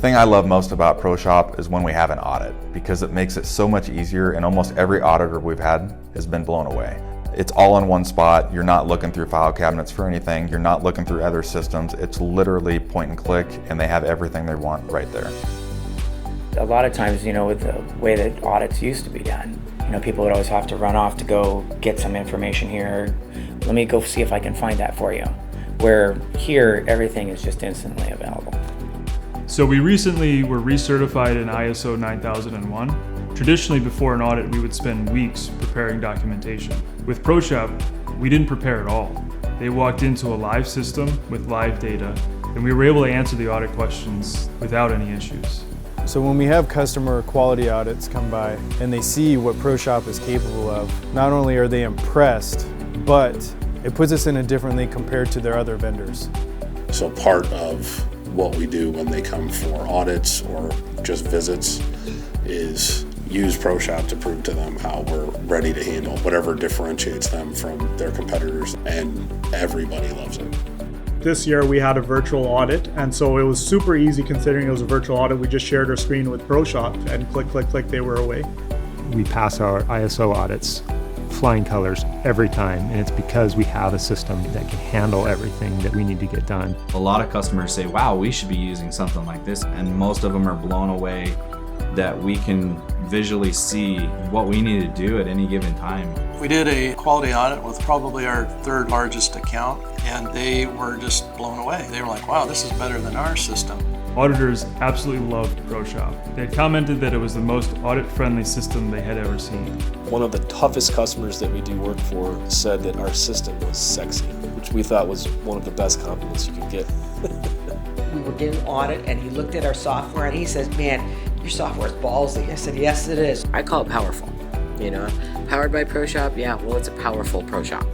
thing I love most about ProShop is when we have an audit, because it makes it so much easier, and almost every auditor we've had has been blown away. It's all in one spot. You're not looking through file cabinets for anything. You're not looking through other systems. It's literally point and click, and they have everything they want right there. A lot of times, with the way that audits used to be done, people would always have to run off to go get some information here. Let me go see if I can find that for you. Where here, everything is just instantly available. So we recently were recertified in ISO 9001. Traditionally, before an audit, we would spend weeks preparing documentation. With ProShop, we didn't prepare at all. They walked into a live system with live data, and we were able to answer the audit questions without any issues. So when we have customer quality audits come by and they see what ProShop is capable of, not only are they impressed, but it puts us in a different league compared to their other vendors. So part of what we do when they come for audits or just visits is use ProShop to prove to them how we're ready to handle whatever differentiates them from their competitors, and everybody loves it. This year we had a virtual audit, and so it was super easy considering it was a virtual audit. We just shared our screen with ProShop and click, click, click, they were away. We pass our ISO audits flying colors every time, and it's because we have a system that can handle everything that we need to get done. A lot of customers say, wow, we should be using something like this, and most of them are blown away that we can visually see what we need to do at any given time. We did a quality audit with probably our third largest account, and they were just blown away. They were like, wow, this is better than our system. Auditors absolutely loved ProShop. They had commented that it was the most audit-friendly system they had ever seen. One of the toughest customers that we do work for said that our system was sexy, which we thought was one of the best compliments you could get. We were getting an audit, and he looked at our software and he says, man, your software is ballsy. I said, yes, it is. I call it powerful. Powered by ProShop, yeah, well, it's a powerful ProShop.